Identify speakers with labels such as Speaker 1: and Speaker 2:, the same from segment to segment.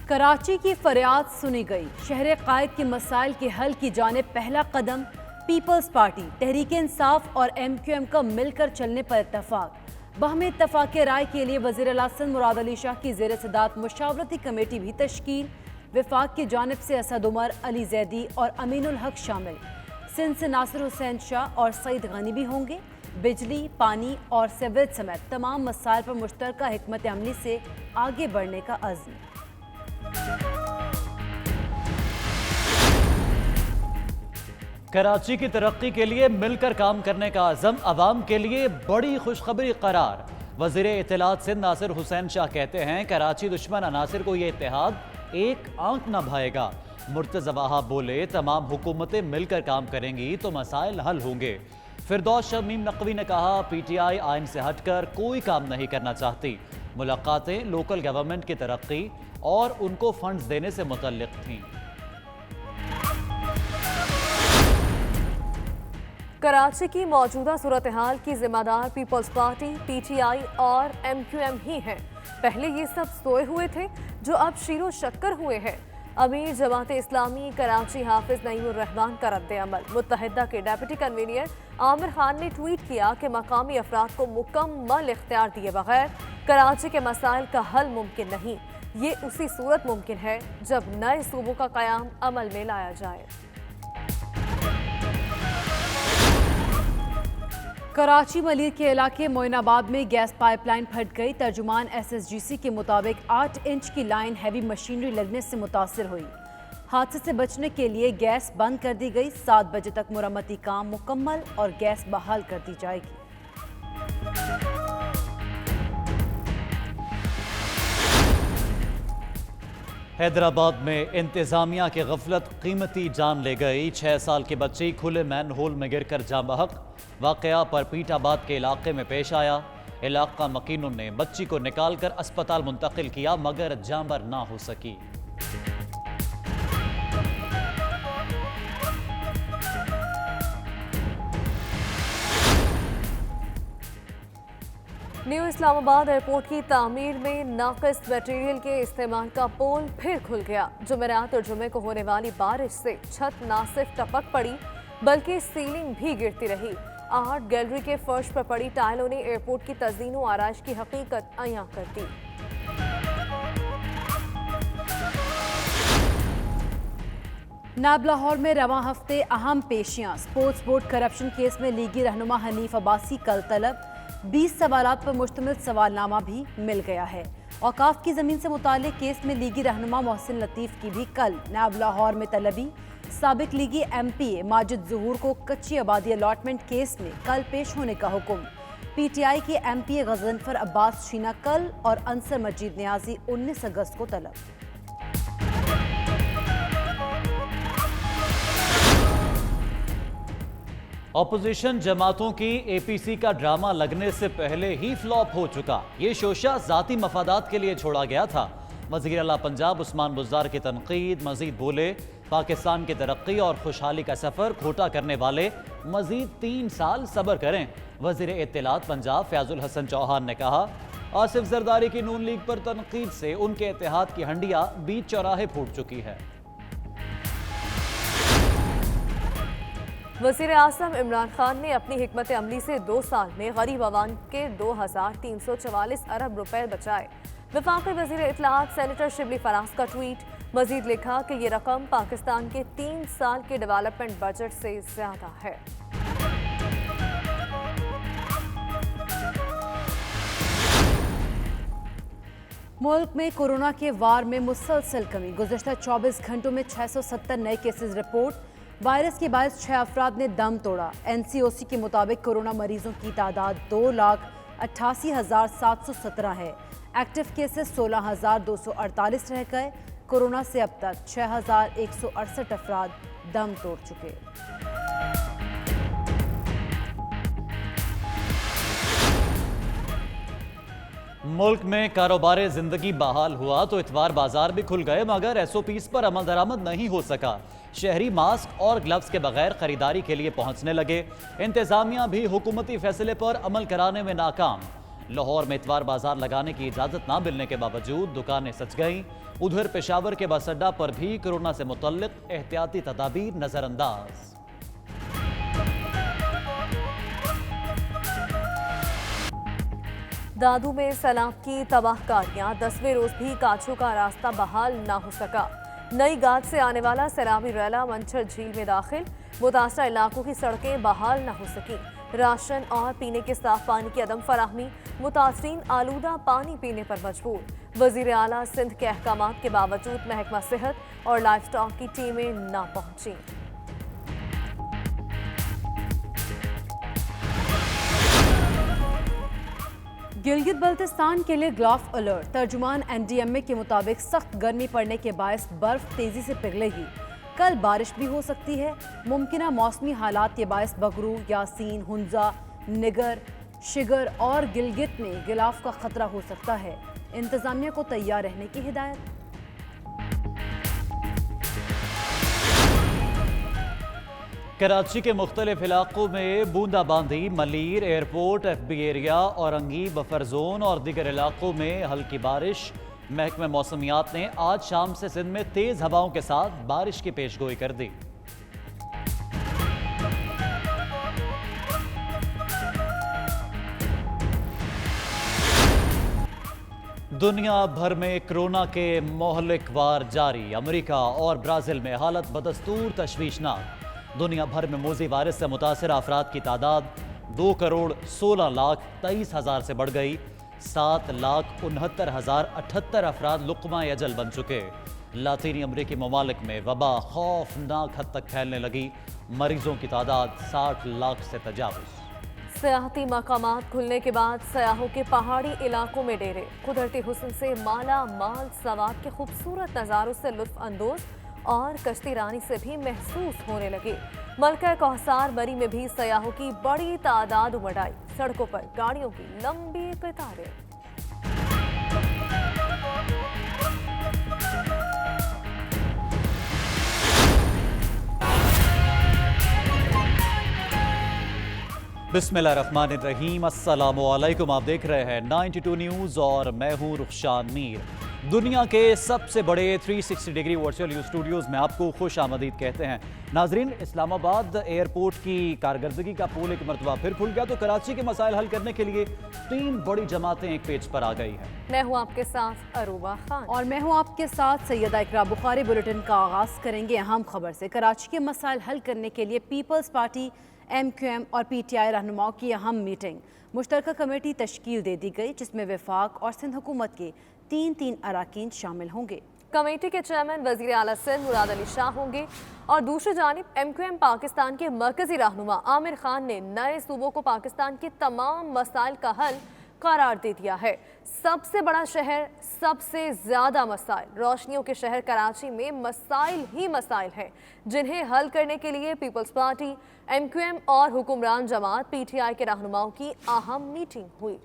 Speaker 1: کراچی کی فریاد سنی گئی، شہر قائد کے مسائل کے حل کی جانب پہلا قدم، پیپلز پارٹی، تحریک انصاف اور ایم کیو ایم کا مل کر چلنے پر اتفاق۔ باہمی اتفاق رائے کے لیے وزیر اعلیٰ سندھ مراد علی شاہ کی زیر صدارت مشاورتی کمیٹی بھی تشکیل، وفاق کی جانب سے اسد عمر، علی زیدی اور امین الحق شامل۔ سندھ سے ناصر حسین شاہ اور سعید غنی بھی ہوں گے۔ بجلی، پانی اور سیوریج سمیت تمام مسائل پر مشترکہ حکمت عملی سے آگے بڑھنے کا عزم۔
Speaker 2: کراچی کی ترقی کے لیے مل کر کام کرنے کا عزم، عوام کے لیے بڑی خوشخبری قرار۔ وزیر اطلاعات سندھ ناصر حسین شاہ کہتے ہیں کراچی دشمن عناصر کو یہ اتحاد ایک آنکھ نہ بھائے گا۔ مرتضی وہاب بولے تمام حکومتیں مل کر کام کریں گی تو مسائل حل ہوں گے۔ فردوس شمیم نقوی نے کہا پی ٹی آئی آئین سے ہٹ کر کوئی کام نہیں کرنا چاہتی۔ ملاقاتیں لوکل گورنمنٹ کی ترقی اور ان کو فنڈز دینے سے متعلق تھیں۔
Speaker 3: کراچی کی موجودہ صورتحال کی ذمہ دار پیپلز پارٹی، پی ٹی آئی اور ایم کیو ایم ہی ہیں۔ پہلے یہ سب سوئے ہوئے تھے جو اب شیر و شکر ہوئے ہیں۔ امیر جماعت اسلامی کراچی حافظ نعیم الرحمان کا رد عمل۔ متحدہ کے ڈیپٹی کنوینر عامر خان نے ٹویٹ کیا کہ مقامی افراد کو مکمل اختیار دیے بغیر کراچی کے مسائل کا حل ممکن نہیں۔ یہ اسی صورت ممکن ہے جب نئے صوبوں کا قیام عمل میں لایا جائے۔
Speaker 1: کراچی ملیر کے علاقے معین آباد میں گیس پائپ لائن پھٹ گئی۔ ترجمان ایس ایس جی سی کے مطابق 8 انچ کی لائن ہیوی مشینری لگنے سے متاثر ہوئی۔ حادثے سے بچنے کے لیے گیس بند کر دی گئی۔ 7 بجے تک مرمتی کام مکمل اور گیس بحال کر دی جائے گی۔
Speaker 2: حیدرآباد میں انتظامیہ کی غفلت قیمتی جان لے گئی۔ 6 سال کی بچی کھلے مین ہول میں گر کر جاں بحق۔ واقعہ پرپیٹ آباد کے علاقے میں پیش آیا۔ علاقہ مکینوں نے بچی کو نکال کر اسپتال منتقل کیا مگر جاں بر نہ ہو سکی۔
Speaker 3: نیو اسلام آباد ایئرپورٹ کی تعمیر میں ناقص میٹیریل کے استعمال کا پول پھر کھل گیا۔ جمعرات اور جمعے کو ہونے والی بارش سے چھت نہ صرف ٹپک پڑی بلکہ سیلنگ بھی گرتی رہی۔ آرٹ گیلری کے فرش پر پڑی ٹائلوں نے ایئرپورٹ کی تزئین و آرائش کی حقیقت عیاں کر دی۔
Speaker 1: نیب لاہور میں رواں ہفتے اہم پیشیاں۔ سپورٹس بورڈ کرپشن کیس میں لیگی رہنما حنیف عباسی کل طلب۔ 20 سوالات پر مشتمل سوال نامہ بھی مل گیا ہے۔ اوقاف کی زمین سے متعلق کیس میں لیگی رہنما محسن لطیف کی بھی کل نیب لاہور میں طلبی۔ سابق لیگی ایم پی اے ماجد ظہور کو کچی آبادی الاٹمنٹ کیس میں کل پیش ہونے کا حکم۔ پی ٹی آئی کے ایم پی اے غضنفر عباس شینا کل اور انصر مجید نیازی 19 اگست کو طلب۔
Speaker 2: اپوزیشن جماعتوں کی اے پی سی کا ڈرامہ لگنے سے پہلے ہی فلاپ ہو چکا۔ یہ شوشہ ذاتی مفادات کے لیے چھوڑا گیا تھا۔ وزیر اعلیٰ پنجاب عثمان بزدار کی تنقید۔ مزید بولے پاکستان کی ترقی اور خوشحالی کا سفر کھوٹا کرنے والے مزید 3 سال صبر کریں۔ وزیر اطلاعات پنجاب فیاض الحسن چوہان نے کہا آصف زرداری کی نون لیگ پر تنقید سے ان کے اتحاد کی ہنڈیا بیچ چوراہے پھوٹ چکی ہے۔
Speaker 3: وزیر اعظم عمران خان نے اپنی حکمت عملی سے 2 سال میں غریب عوام کے 2344 ارب روپے بچائے۔ وفاقی وزیر اطلاعات سینیٹر شبلی فراز کا ٹویٹ۔ مزید لکھا کہ یہ رقم پاکستان کے 3 سال کے ڈیولپمنٹ بجٹ سے زیادہ ہے۔
Speaker 1: ملک میں کورونا کے وار میں مسلسل کمی۔ گزشتہ 24 گھنٹوں میں 670 نئے کیسز رپورٹ۔ وائرس کے باعث 6 افراد نے دم توڑا۔ این سی او سی کے مطابق کورونا مریضوں کی تعداد 2,88,717 ہے۔ ایکٹیو کیسز 16,248 رہ گئے۔ کورونا سے اب تک 6,168 افراد دم توڑ چکے۔
Speaker 2: ملک میں کاروبار زندگی بحال ہوا تو اتوار بازار بھی کھل گئے مگر ایس او پیز پر عمل درآمد نہیں ہو سکا۔ شہری ماسک اور گلوز کے بغیر خریداری کے لیے پہنچنے لگے۔ انتظامیہ بھی حکومتی فیصلے پر عمل کرانے میں ناکام۔ لاہور میں اتوار بازار لگانے کی اجازت نہ ملنے کے باوجود دکانیں سج گئیں. ادھر پشاور کے بس اڈہ پر بھی کورونا سے متعلق احتیاطی تدابیر نظر انداز.
Speaker 3: دادو میں سیلاب کی تباہ کاریاں، 10ویں روز بھی کاچھو کا راستہ بحال نہ ہو سکا. نئی گاٹ سے آنے والا سیلابی ریلا منچھر جھیل میں داخل، متاثرہ علاقوں کی سڑکیں بحال نہ ہو سکیں. راشن اور پینے کے صاف پانی کی عدم فراہمی، متاثرین آلودہ پانی پینے پر مجبور. وزیر اعلیٰ سندھ کے احکامات کے باوجود محکمہ صحت اور لائف اسٹاک کی ٹیمیں نہ پہنچیں.
Speaker 1: گلگت بلتستان کے لیے گلاف الرٹ. ترجمان NDMA کے مطابق سخت گرمی پڑنے کے باعث برف تیزی سے پگھلے گی. کل بارش بھی ہو سکتی ہے. ممکنہ موسمی حالات کے باعث بگرو، یاسین، ہنزا، نگر، شگر اور گلگت میں غلاف کا خطرہ ہو سکتا ہے. انتظامیہ کو تیار رہنے کی ہدایت.
Speaker 2: کراچی کے مختلف علاقوں میں بوندا باندی، Malir, airport, FB area, Orangi, buffer zone اور دیگر علاقوں میں ہلکی بارش. محکمہ موسمیات نے آج شام سے سندھ میں تیز ہواؤں کے ساتھ بارش کی پیش گوئی کر دی. دنیا بھر میں کورونا کے مہلک وار جاری. امریکہ اور برازیل میں حالت بدستور تشویشناک. دنیا بھر میں موذی وائرس سے متاثرہ افراد کی تعداد 2,16,23,000 سے بڑھ گئی. 7,69,078 افراد لقمہ اجل بن چکے. لاطینی امریکی ممالک میں وبا خوفناک حد تک پھیلنے لگی. مریضوں کی تعداد 60 لاکھ سے تجاوز.
Speaker 3: سیاحتی مقامات کھلنے کے بعد سیاحوں کے پہاڑی علاقوں میں ڈیرے. قدرتی حسن سے مالا مال سوات کے خوبصورت نظاروں سے لطف اندوز اور کشتی رانی سے بھی محسوس ہونے لگے. ملکہ کوثر مری میں بھی سیاحوں کی بڑی تعداد امڑ آئی. سڑکوں پر گاڑیوں کی لمبی قطاریں.
Speaker 2: بسم اللہ الرحمن الرحیم. السلام علیکم. آپ دیکھ رہے ہیں 92 نیوز اور میں ہوں رخشان میر. دنیا کے سب سے بڑے 360 ڈگری ورچوئل اسٹوڈیوز میں آپ کو خوش آمدید کہتے ہیں. ناظرین، اسلام آباد ایئرپورٹ کی کارکردگی کا پول ایک مرتبہ پھر کھل گیا تو کراچی کے مسائل حل کرنے کے لیے 3 بڑی جماعتیں ایک پیج پر آ گئی ہیں.
Speaker 3: میں ہوں آپ کے ساتھ عروبہ خان
Speaker 1: اور میں ہوں آپ کے ساتھ سیدہ اقرا بخاری. بلیٹن کا آغاز کریں گے اہم خبر سے. کراچی کے مسائل حل کرنے کے لیے پیپلز پارٹی، MQM اور PTI رہنماؤں کی اہم میٹنگ. مشترکہ کمیٹی تشکیل دے دی گئی جس میں وفاق اور سندھ حکومت کے 3 اراکین شامل ہوں گے.
Speaker 3: کمیٹی کے چیئرمین وزیر اعلیٰ سندھ مراد علی شاہ ہوں گے اور دوسری جانب MQM پاکستان کے مرکزی رہنما عامر خان نے نئے صوبوں کو پاکستان کے تمام مسائل کا حل قرار دے دیا ہے. سب سے بڑا شہر، سب سے زیادہ مسائل. روشنیوں کے شہر کراچی میں مسائل ہی مسائل ہیں جنہیں حل کرنے کے لیے پیپلز پارٹی، MQM اور حکمران جماعت PTI کے رہنماؤں کی اہم میٹنگ ہوئی.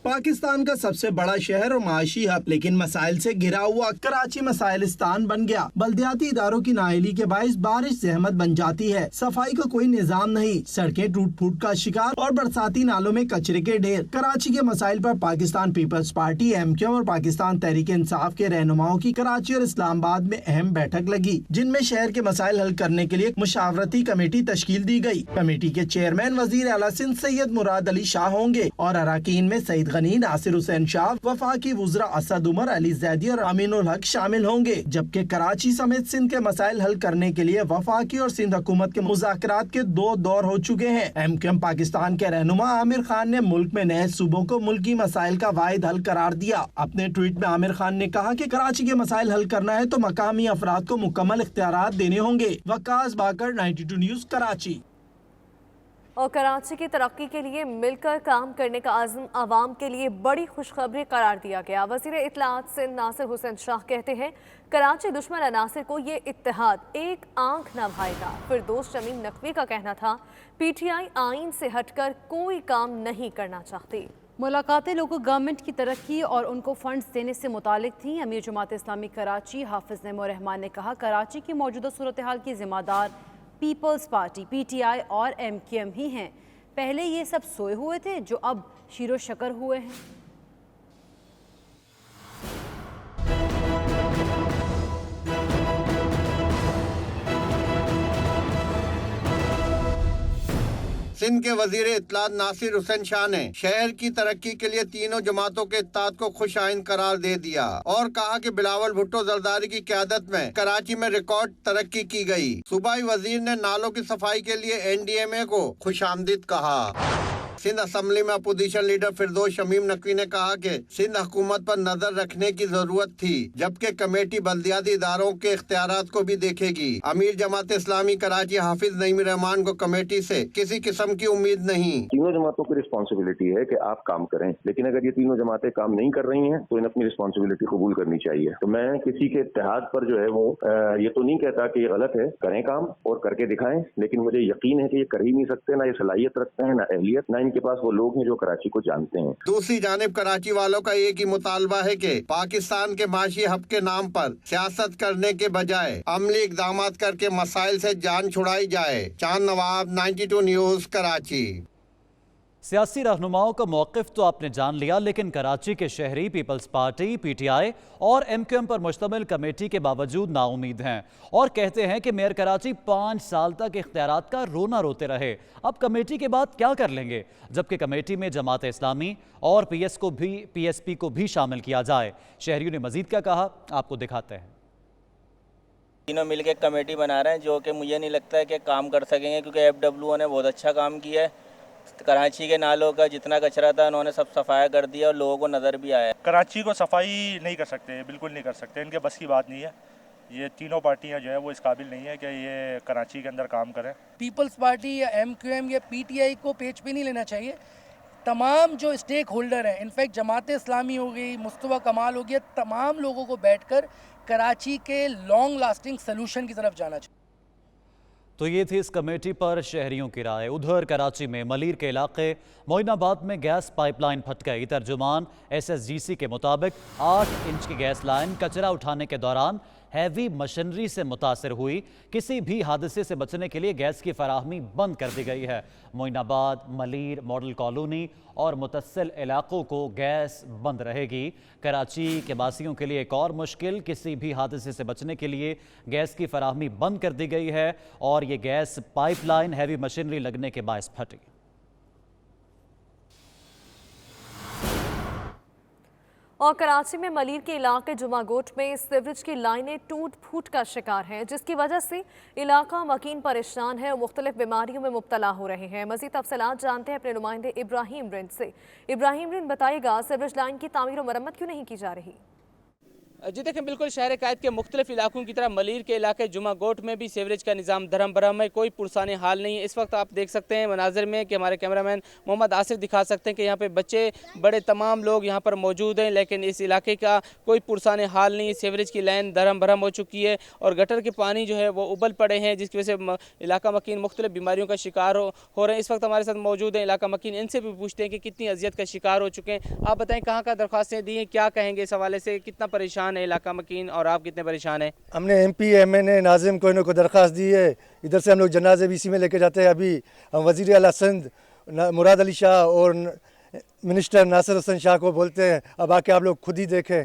Speaker 4: پاکستان کا سب سے بڑا شہر اور معاشی ہب لیکن مسائل سے گھرا ہوا کراچی مسائلستان بن گیا. بلدیاتی اداروں کی نااہلی کے باعث بارش زحمت بن جاتی ہے. صفائی کا کوئی نظام نہیں. سڑکیں ٹوٹ پھوٹ کا شکار اور برساتی نالوں میں کچرے کے ڈھیر. کراچی کے مسائل پر پاکستان پیپلز پارٹی، MQM اور پاکستان تحریک انصاف کے رہنماؤں کی کراچی اور اسلام آباد میں اہم بیٹھک لگی جن میں شہر کے مسائل حل کرنے کے لیے مشاورتی کمیٹی تشکیل دی گئی. کمیٹی کے چیئرمین وزیر اعلیٰ سندھ سید مراد علی شاہ ہوں گے اور اراکین میں سعید غنی، ناصر حسین شاہ، وفاقی وزراء اسد عمر، علی زیدی اور امین الحق شامل ہوں گے. جبکہ کراچی سمیت سندھ کے مسائل حل کرنے کے لیے وفاقی اور سندھ حکومت کے مذاکرات کے 2 دور ہو چکے ہیں. MQM پاکستان کے رہنما عامر خان نے ملک میں نئے صوبوں کو ملکی مسائل کا واحد حل قرار دیا. اپنے ٹویٹ میں عامر خان نے کہا کہ کراچی کے مسائل حل کرنا ہے تو مقامی افراد کو مکمل اختیارات دینے ہوں گے. وقاص باقر، 92 نیوز، کراچی.
Speaker 3: اور کراچی کی ترقی کے لیے مل کر کام کرنے کا عزم عوام کے لیے بڑی خوشخبری قرار دیا گیا. وزیر اطلاعات سندھ ناصر حسین شاہ کہتے ہیں کراچی دشمن عناصر کو یہ اتحاد ایک آنکھ نہ بھائے گا. فردوس شمیم نقوی کا کہنا تھا PTI آئین سے ہٹ کر کوئی کام نہیں کرنا چاہتی.
Speaker 1: ملاقاتیں لوگوں گورنمنٹ کی ترقی اور ان کو فنڈز دینے سے متعلق تھیں. امیر جماعت اسلامی کراچی حافظ نعیم الرحمان نے کہا کراچی کی موجودہ صورتحال کی ذمہ دار پیپلز پارٹی، PTI اور MQM ہی ہیں. पहले ये सब सोए हुए थे जो अब शीरो शकर हुए हैं।
Speaker 5: सिंध के वजीर इत्तलात नासिर हुसैन शाह ने शहर की तरक्की के लिए तीनों जमातों के इत्तेहाद को खुश आइन करार दे दिया और कहा कि बिलावल भुट्टो जरदारी की क़यादत में कराची में रिकॉर्ड तरक्की की गई। सूबाई वजीर ने नालों की सफाई के लिए NDMA को खुशामदीद कहा। सिंध असम्बली में अपोजिशन लीडर फिरदौस शमीम नकवी ने कहा कि सिंध हुकूमत पर नजर रखने की जरूरत थी, जबकि कमेटी बल्दियाती इदारों के इख्तियारात को भी देखेगी। अमीर जमात इस्लामी कराची हाफिज नईम रहमान को कमेटी से किसी किस्म की उम्मीद नहीं।
Speaker 6: तीनों जमातों की रिस्पॉन्सिबिलिटी है कि आप काम करें, लेकिन अगर ये तीनों जमातें काम नहीं कर रही हैं तो इन्हें अपनी रिस्पॉन्सिबिलिटी कबूल करनी चाहिए। तो मैं किसी के इत्तेहाद पर जो है वो ये तो नहीं कहता कि ये गलत है, करें काम और करके दिखाएं, लेकिन मुझे यकीन है कि ये कर ही नहीं सकते, ना ये सलाहियत रखते हैं, ना अहलियत, ना इनके पास वो लोग हैं जो कराची को जानते हैं।
Speaker 5: दूसरी जानिब कराची वालों का एक ही मुतालबा है कि पाकिस्तान के माशी हब के नाम पर सियासत करने के बजाय अमली इकदाम करके मसाइल से जान छुड़ाई जाए। चांद नवाब, 92 न्यूज, कराची।
Speaker 2: सियासी रहनुमाओं का मौक़िफ़ तो आपने जान लिया, लेकिन कराची के शहरी पीपल्स पार्टी PTI और MQM पर मुश्तमिल कमेटी के बावजूद नाउमीद हैं और कहते हैं कि मेयर कराची 5 साल तक इख्तियारात का रोना रोते रहे। अब कमेटी के बाद क्या कर लेंगे, जबकि कमेटी में जमात इस्लामी और PSP को भी शामिल किया जाए। शहरियों ने मजीद क्या कहा, आपको दिखाते हैं।
Speaker 7: तीनों मिलकर कमेटी बना रहे हैं जो कि मुझे नहीं लगता है कि काम कर सकेंगे, क्योंकि FWO ने बहुत अच्छा काम किया है। कराची के नालों का जितना कचरा था उन्होंने सब सफाया कर दिया और लोगों को नज़र भी आया।
Speaker 8: कराची को सफाई नहीं कर सकते, बिल्कुल नहीं कर सकते, इनके बस की बात नहीं है। ये तीनों पार्टियां जो है वो इस काबिल नहीं है कि ये कराची के अंदर काम करें।
Speaker 9: पीपल्स पार्टी या MQM या PTI को पेज पे नहीं लेना चाहिए। तमाम जो स्टेक होल्डर हैं, इनफैक्ट जमात इस्लामी हो गई, मुस्तफा कमाल हो गया, तमाम लोगों को बैठकर कराची के लॉन्ग लास्टिंग सलूशन की तरफ जाना चाहिए।
Speaker 2: तो ये थी इस कमेटी पर शहरियों की राय। उधर कराची में मलीर के इलाके मोइनाबाद में गैस पाइपलाइन फट गई। तर्जुमान SSGC के मुताबिक 8 इंच की गैस लाइन कचरा उठाने के दौरान हैवी मशीनरी से मुतासर हुई। किसी भी हादसे से बचने के लिए गैस की फराहमी बंद कर दी गई है। मोइनाबाद, मलीर, मॉडल कॉलोनी और मुतस्सिल इलाकों को गैस बंद रहेगी। कराची के बासियों के लिए एक और मुश्किल, किसी भी हादसे से बचने के लिए गैस की फराहमी बंद कर दी गई है और ये गैस पाइपलाइन हैवी मशीनरी लगने के बायस फटी।
Speaker 3: और कराची में मलीर के इलाके जुमागोट में सीवरेज की लाइनें टूट फूट का शिकार हैं, जिसकी वजह से इलाका मकीन परेशान है और मुख्तलिफ बीमारियों में मुब्तला हो रहे हैं। मज़ीद तफसीलात जानते हैं अपने नुमाइंदे इब्राहिम रिंद से। इब्राहिम रिंद, बताइएगा सीवरेज लाइन की तामीर और मरम्मत क्यों नहीं की जा रही?
Speaker 7: जी देखें, बिल्कुल शहर कायद के मुख्तलिफ इलाकों की तरह मलीर के इलाके जुमा गोट में भी सीवरेज का निज़ाम धर्म भरम है, कोई पुरसाने हाल नहीं है। इस वक्त आप देख सकते हैं मनाजिर में कि हमारे कैमरामैन मोहम्मद आसिफ दिखा सकते हैं कि यहाँ पे बच्चे बड़े तमाम लोग यहाँ पर मौजूद हैं, लेकिन इस इलाके का कोई पुरसाने हाल नहीं है। सीवरेज की लाइन धर्म भरम हो चुकी है और गटर के पानी जो है वो उबल पड़े हैं, जिसकी वजह से इलाका मकीन मुख्तलिफ बीमारियों का शिकार हो रहे हैं। इस वक्त हमारे साथ मौजूद हैं इलाका मकीन, इनसे भी पूछते हैं कि कितनी अजियत का शिकार हो चुके हैं। आप बताएँ कहाँ कहाँ दरख्वास्तें दी हैं, क्या कहेंगे इस हवाले से, कितना परेशान है इलाका मकीन और आप कितने परेशान हैं?
Speaker 10: हमने MP MNA नाजिम कोइनो को दरख्वास्त दी है। इधर से हम लोग जनाजे भी इसी में लेके जाते हैं। अभी हम वज़ीर आला सिंध मुराद अली शाह और मिनिस्टर नासिर हुसैन शाह को बोलते हैं अब आके आप लोग खुद ही देखें,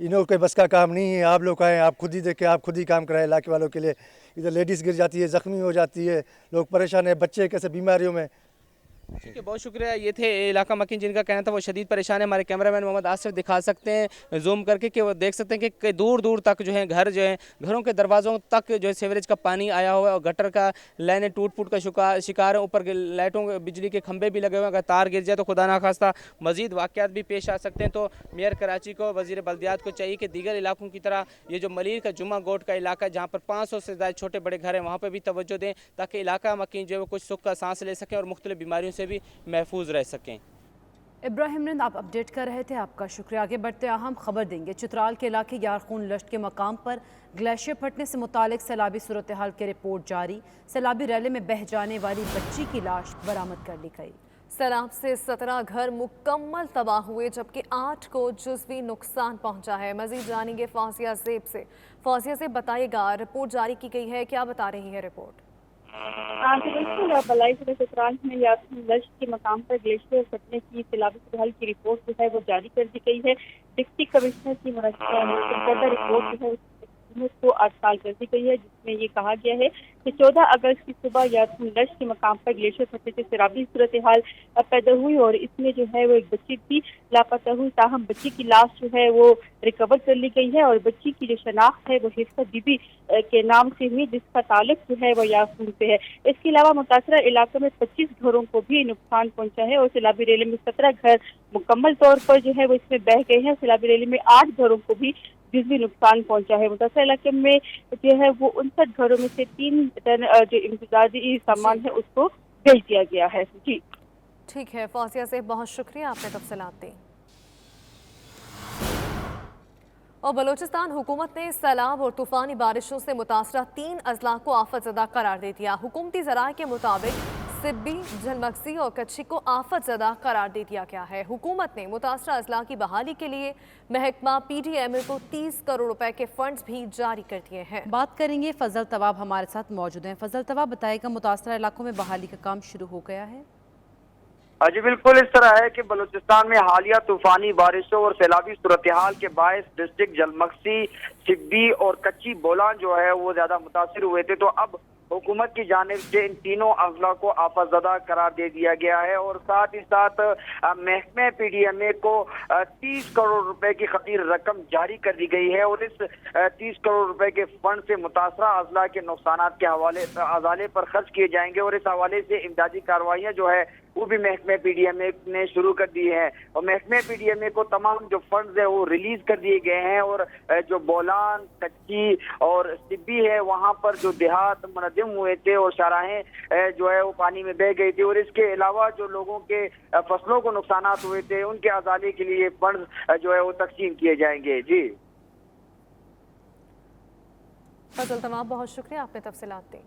Speaker 10: इन्हों के बस का काम नहीं है, आप लोग आएँ, आप खुद ही देखें, आप खुद ही काम कराएं इलाके वालों के लिए। इधर लेडीज़ गिर जाती है, ज़ख्मी हो जाती है, लोग परेशान है, बच्चे कैसे बीमारियों में।
Speaker 7: ठीक है, बहुत शुक्रिया। ये थे इलाका मकीन जिनका कहना था वो शदीद परेशान है। हमारे कैमरामैन मोहम्मद आसिफ दिखा सकते हैं जूम करके कि वो देख सकते हैं कि दूर दूर तक जो है घर जो है घरों के दरवाज़ों तक जो है सीवरेज का पानी आया हुआ है और गटर का लाइनें टूट फूट का शिकार है। ऊपर लाइटों बिजली के खंभे भी लगे हुए हैं, अगर तार गिर जाए तो खुदा ना खास्ता मज़ीद वाक़यात भी पेश आ सकते हैं। तो मेयर कराची को, वज़ीर बल्दियात को चाहिए कि दीगर इलाकों की तरह ये जो मलीर का जुमा गोट का इलाका है जहाँ पर 500 से ज़्यादा छोटे बड़े घर हैं वहाँ पर भी तवज्जो दें, ताकि इलाका मकीन जो है वो कुछ सुख का सांस ले सकें और मुख्तलिफ बीमारियों से भी महफूज रह सकें।
Speaker 1: इब्राहिम रिंद, आप अपडेट कर रहे थे, आपका शुक्रिया। आगे बढ़ते अहम खबर देंगे। चित्राल के इलाके यारखून लश्त के मकाम पर ग्लेशियर फटने से मुतालिक सैलाबी सूरत हाल की रिपोर्ट जारी। सैलाबी रैली में बह जाने वाली बच्ची की लाश बरामद कर ली गई।
Speaker 3: सैलाब से 17 घर मुकम्मल तबाह हुए, जबकि 8 को जुज़वी नुकसान पहुंचा है। मजीद जानेंगे फौजिया ज़ेब से। फौजिया ज़ेब, बताइएगा, रिपोर्ट जारी की गई है, क्या बता रही है रिपोर्ट?
Speaker 11: बलाई जिले के उत्तरांच में यासीन लश्त के मकाम पर ग्लेशियर फटने की सैलाबी सूरत की रिपोर्ट जो है वो जारी कर दी गई है। डिप्टी कमिश्नर की मुनक़्क़दा रिपोर्ट जो है को 8 साल कर दी गई है, जिसमें ये कहा गया है कि 14 अगस्त की सुबह यासीन लश्त के मकाम पर ग्लेशियर फटने से सैलाबी सूरत हाल पैदा हुई और इसमें जो है वो एक बच्ची भी लापता हुई। ताहम बच्ची की लाश जो है वो रिकवर कर ली गई है और बच्ची की जो शनाख्त है वो हिफ्सा बीबी के नाम से हुई, जिसका ताल्लुक जो है वो यासीन से है। इसके अलावा मुतासरा इलाके में 25 घरों को भी नुकसान पहुंचा है और सैलाबी रैली में 17 घर मुकम्मल तौर पर जो है वो इसमें बह गए हैं। सैलाबी रैली में 8 घरों को भी जिसमें नुकसान पहुंचा है। मुतासरा इलाके में जो है वो 59 घरों में से 3 टन जो इम्तियाजी सामान है उसको भेज दिया गया है। जी
Speaker 3: ठीक है, फौजिया से बहुत शुक्रिया, आपने तफसीलात दी। और बलूचिस्तान हुकूमत ने सैलाब और तूफानी बारिशों से मुतासरा 3 अजला को आफतज़दा करार दे दिया। हुकूमती ज़राए के मुताबिक सिब्बी, झलमक्सी और कच्ची को आफतज़दा करार दे दिया गया है। हुकूमत ने मुतासरा अजला की बहाली के लिए महकमा PDMA को 30 करोड़ रुपए के फंड्स भी जारी कर दिए हैं।
Speaker 1: बात करेंगे फजल तवाब हमारे साथ मौजूद हैं। फजल तवाब बताएगा, मुतासरा इलाकों में बहाली का काम शुरू हो गया है?
Speaker 12: जी बिल्कुल, इस तरह है कि बलूचिस्तान में हालिया तूफानी बारिशों और सैलाबी सूरत हाल के बायस डिस्ट्रिक्ट झलमक्सी, सिब्बी और कच्ची बोलान जो है वो ज्यादा मुतासिर हुए थे। तो अब हुकूमत की जानिब से इन तीनों अजला को आफतज़दा करार दे दिया गया है और साथ ही साथ महकमे PDMA को 30 करोड़ रुपए की खतीर रकम जारी कर दी गई है और इस 30 करोड़ रुपए के फंड से मुतासरा अजला के नुकसानात के हवाले पर खर्च किए जाएंगे और इस हवाले से इमदादी कार्रवाइयाँ जो है वो भी महकमे PDMA ने शुरू कर दी है और महकमे PDMA को तमाम जो फंड्स है वो रिलीज कर दिए गए हैं और जो बोलान, कच्ची और सिब्बी है वहाँ पर जो देहात मुनज़्ज़म हुए थे और शाहराहें जो है वो पानी में बह गई थी और इसके अलावा जो लोगों के फसलों को नुकसानात हुए थे उनके अजाले के लिए फंड्स जो है वो तकसीम किए जाएंगे। जी
Speaker 3: फजल तमाम, बहुत शुक्रिया, आपने तफसीलात दी।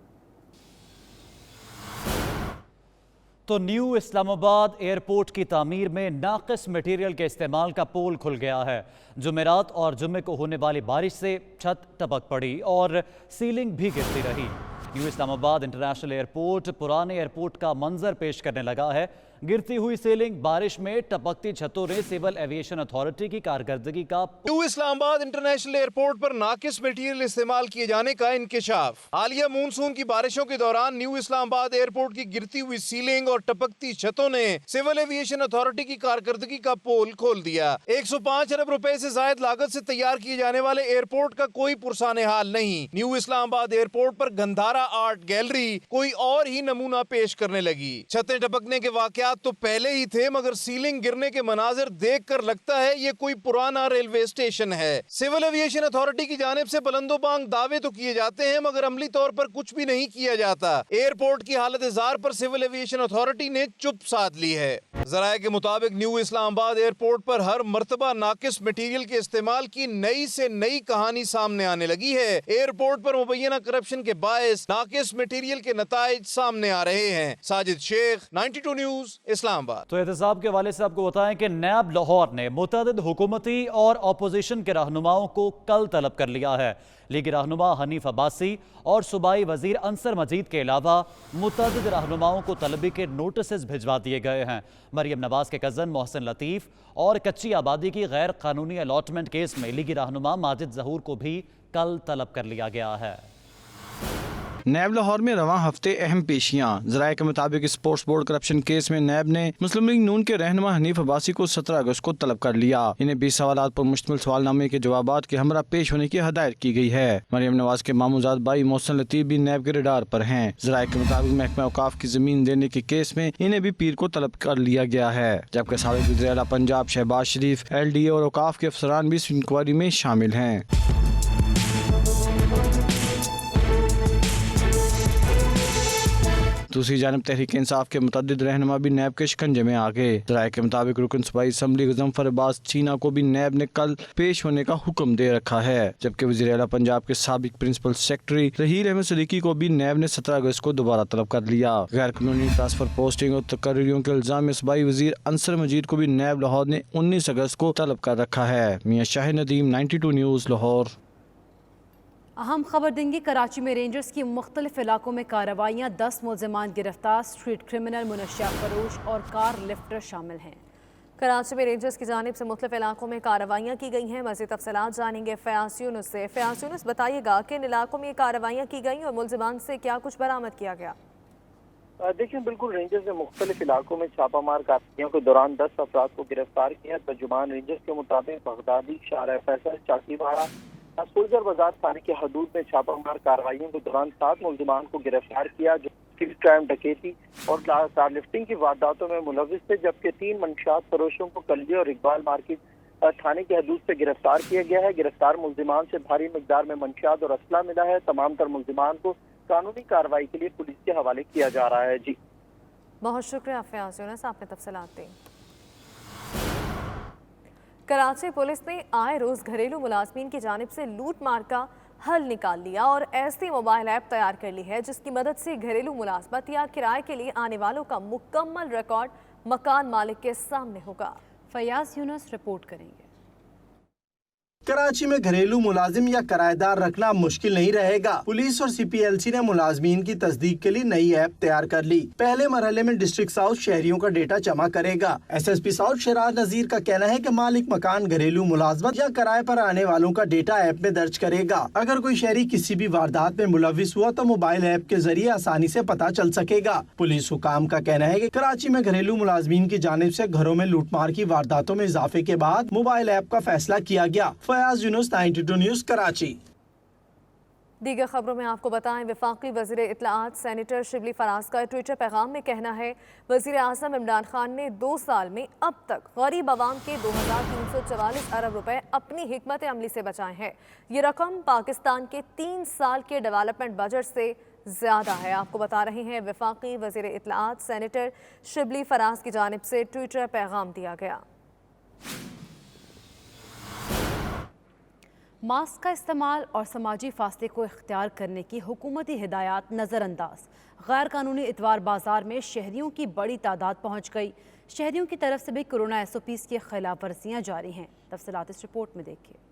Speaker 2: तो न्यू इस्लामाबाद एयरपोर्ट की तामीर में नाक़िस मटीरियल के इस्तेमाल का पोल खुल गया है। जुमेरात और जुम्मे को होने वाली बारिश से छत टपक पड़ी और सीलिंग भी गिरती रही। न्यू इस्लामाबाद इंटरनेशनल एयरपोर्ट पुराने एयरपोर्ट का मंजर पेश करने लगा है। गिरती हुई सीलिंग, बारिश में टपकती छतों ने सिविल एविएशन अथॉरिटी की कारकर्दगी का
Speaker 13: न्यू इस्लामाबाद इंटरनेशनल एयरपोर्ट पर नाकिस मटीरियल इस्तेमाल किए जाने का इंकिशाफ। हालिया मानसून की बारिशों के दौरान न्यू इस्लामाबाद एयरपोर्ट की गिरती हुई सीलिंग और टपकती छतों ने सिविल एविएशन अथॉरिटी की कारकर्दगी का पोल खोल दिया। 105 अरब रुपए से जायद लागत से तैयार किए जाने वाले एयरपोर्ट का कोई पुरसाने हाल नहीं। न्यू इस्लामाबाद एयरपोर्ट पर गंधारा आर्ट गैलरी कोई और ही नमूना पेश करने लगी। छतें टपकने के वाकयात तो पहले ही थे, मगर सीलिंग गिरने के मनाजिर देखकर लगता है ये कोई पुराना रेलवे स्टेशन है। सिविल एविएशन अथॉरिटी की जानिब से बुलंदोबांग दावे तो किए जाते हैं मगर अमली तौर पर कुछ भी नहीं किया जाता। एयरपोर्ट की हालत जार पर सिविल एविएशन अथॉरिटी ने चुप साध ली है। जराये के मुताबिक न्यू इस्लामाबाद एयरपोर्ट पर हर मर्तबा नाकिस मटीरियल के इस्तेमाल की नई से नई कहानी सामने आने लगी है। एयरपोर्ट पर मुबैना करप्शन के बायस नाकिस मटीरियल के नताइज सामने आ रहे हैं। साजिद शेख, 92 न्यूज, इस्लामाबाद।
Speaker 2: तो एहतसाब के हवाले से आपको बताएं कि नैब लाहौर ने मुतअद्दिद हुकूमती और अपोजिशन के रहनुमाओं को कल तलब कर लिया है। लीगी रहनुमा हनीफ अब्बासी और सूबाई वजीर अंसर मजीद के अलावा मुतअद्दिद रहनुमाओं को तलबी के नोटिस भिजवा दिए गए हैं। मरियम नवाज के कज़न मोहसिन लतीफ़ और कच्ची आबादी की गैर कानूनी अलॉटमेंट केस में लीगी रहनुमा माजिद ज़हूर को भी कल तलब कर लिया गया है।
Speaker 14: नैब लाहौर में रवां हफ्ते अहम पेशियां। ज़राए के मुताबिक स्पोर्ट्स बोर्ड करप्शन केस में नैब ने मुस्लिम लीग नून के रहनुमा हनीफ अब्बासी को 17 अगस्त को तलब कर लिया। इन्हें 20 सवालात पर मुश्तमिल सवालनामे के जवाबात के हमरा पेश होने की हदायत की गई है। मरियम नवाज के मामूजाद भाई मोहसिन लतीफ़ भी नैब के रडार पर हैं। ज़राए के मुताबिक महकमा औकाफ की जमीन देने के केस में इन्हें भी पीर को तलब कर लिया गया है, जबकि साबिक़ वज़ीर आला पंजाब शहबाज शरीफ, LDA और औकाफ के अफसरान भी इस इंक्वायरी में शामिल हैं। दूसरी जानब तहरीक इंसाफ के मुतअद्दिद रहनुमा भी नैब के शिकंजे में आ गए। ज़राए के मुताबिक रुकन सूबाई असम्बली गज़नफर अब्बास चीना को भी नैब ने कल पेश होने का हुक्म दे रखा है, जबकि वज़ीर आला पंजाब के साबिक प्रिंसिपल सेक्रेटरी रहील अहमद सदीकी को भी नैब ने 17 अगस्त को दोबारा तलब कर लिया। गैर कानूनी ट्रांसफर, पोस्टिंग और तकर्रियों के इल्जाम में सूबाई वज़ीर अंसर मजीद को भी नैब लाहौर ने 19 अगस्त को तलब कर रखा है। मियां शाह नदीम, 92 न्यूज़, लाहौर।
Speaker 1: अहम खबर देंगे। कराची में रेंजर्स की मुख्तलिफ इलाकों में कार्रवाइयाँ, 10 मुलजमान गिरफ्तार, स्ट्रीट क्रिमिनल, मुनशिया फरोश और कार लिफ्टर शामिल हैं।
Speaker 3: कराची में रेंजर्स की जानिब से मुख्तलिफ इलाकों में कार्रवाइयाँ की गई हैं। मज़ीद तफसीलात जानेंगे फ़याज़ यूनुस से। फ़याज़ यूनुस, बताइएगा कि इन इलाकों में ये कार्रवाइयाँ की गई और मुलजमान से क्या कुछ बरामद किया गया?
Speaker 15: देखिए, बिल्कुल रेंजर्स ने मुख्तलिफ इलाकों में छापामार कार्रवाइयों के दौरान 10 अफराद को गिरफ्तार किया। तर्जुमान रेंजर्स के मुताबिक बगदादी, शारा फैसल, चाकीवाड़ा, सोल्जर बाजार थाने की हदूद में छापामार कार्रवाइयों के दौरान 7 मुलजमान को गिरफ्तार किया जो क्राइम, डकैती और कार लिफ्टिंग की वारदातों में मुलविस थे, जबकि 3 मंशियात फरोशों को कल्ली और इकबाल मार्केट थाने की हदूद से गिरफ्तार किया गया है। गिरफ्तार मुलजिमान से भारी मिकदार में मंशियात और असला मिला है। तमाम तर मुलजिमान को कानूनी कार्रवाई के लिए पुलिस के हवाले किया जा रहा है। जी,
Speaker 3: बहुत शुक्रिया फ़याज़ यूनुस, आपने तफसीलात दी। कराची पुलिस ने आए रोज़ घरेलू मुलाजमीन की जानिब से लूट मार का हल निकाल लिया और ऐसी मोबाइल ऐप तैयार कर ली है जिसकी मदद से घरेलू मुलाजमत या किराए के लिए आने वालों का मुकम्मल रिकॉर्ड मकान मालिक के सामने होगा।
Speaker 1: फ़याज़ यूनुस रिपोर्ट करेंगे।
Speaker 4: कराची में घरेलू मुलाजिम या किराएदार रखना मुश्किल नहीं रहेगा। पुलिस और CPLC ने मुलाजमीन की तस्दीक के लिए नई ऐप तैयार कर ली। पहले मरहले में डिस्ट्रिक्ट साउथ शहरियों का डेटा जमा करेगा। SSP साउथ शराज नजीर का कहना है कि मालिक मकान घरेलू मुलाजमत या किराए पर आने वालों का डेटा ऐप में दर्ज करेगा। अगर कोई शहरी किसी भी वारदात में मुलविस हुआ तो मोबाइल ऐप के जरिए आसानी से पता चल सकेगा। पुलिस हुकाम का कहना है कि कराची में घरेलू मुलाजमीन की जानिब से घरों में लूटमार की वारदातों में इजाफे के बाद मोबाइल ऐप का फैसला किया गया। फ़याज़ यूनुस, 92 न्यूज़, कराची।
Speaker 3: दीगर खबरों में आपको बताएं, वफाकी वज़ीर इत्तलाआत सेनेटर शिबली फराज का ट्विटर पैगाम में कहना है, वज़ीर आज़म इमरान खान ने 2 साल में अब तक गरीब आवाम के 2344 अरब रुपए अपनी हिकमत अमली से बचाए हैं। ये रकम पाकिस्तान के 3 साल के डेवलपमेंट बजट से ज़्यादा है। आपको बता रहे हैं, वफाकी वज़ीर इत्तलाआत सेनेटर शिबली फराज की जानिब से ट्विटर पैगाम दिया गया।
Speaker 1: मास्क का इस्तेमाल और समाजी फासले को इख्तियार करने की हुकूमती हिदायत नज़रअंदाज। गैर कानूनी इतवार बाजार में शहरियों की बड़ी तादाद पहुँच गई। शहरियों की तरफ से भी कोरोना SOPs की खिलाफ वर्जियाँ जारी हैं। तफसीलात इस रिपोर्ट में देखिए।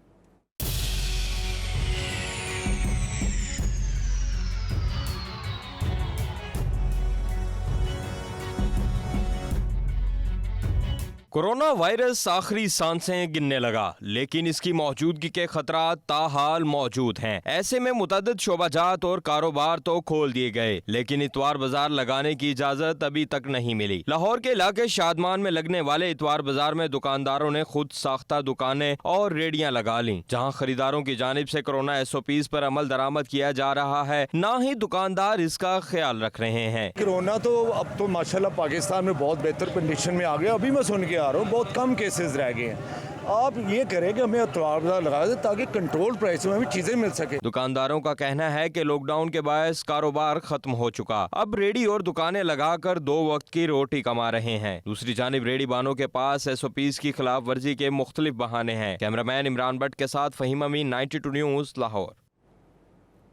Speaker 16: कोरोना वायरस आखिरी सांसें गिनने लगा, लेकिन इसकी मौजूदगी के खतरात ताहाल मौजूद हैं। ऐसे में मुतअद्दिद शोबाजात और कारोबार तो खोल दिए गए, लेकिन इतवार बाजार लगाने की इजाजत अभी तक नहीं मिली। लाहौर के इलाके शादमान में लगने वाले इतवार बाजार में दुकानदारों ने खुद साख्ता दुकानें और रेडियां लगा ली, जहां खरीदारों की जानिब से कोरोना SOPs पर अमल दरामद किया जा रहा है, ना ही दुकानदार इसका ख्याल रख रहे हैं।
Speaker 17: कोरोना तो अब तो माशाल्लाह पाकिस्तान में बहुत बेहतर कंडीशन में आ गया। अभी मैं सुन के आ रहा हूँ बहुत कम केसेस रह गए हैं। आप ये करें कि हमें इतवार बाजार लगा दें ताकि कंट्रोल प्राइस में भी चीजें मिल सके।
Speaker 16: दुकानदारों का कहना है कि लॉकडाउन के बायस कारोबार खत्म हो चुका, अब रेडी और दुकानें लगाकर 2 वक्त की रोटी कमा रहे हैं। दूसरी जानिब रेडी बानों के पास SOPs की खिलाफ वर्जी के मुख्तलिफ बहाने हैं। कैमरामैन इमरान भट्ट के साथ फहीम अमीन, 92 न्यूज़, लाहौर।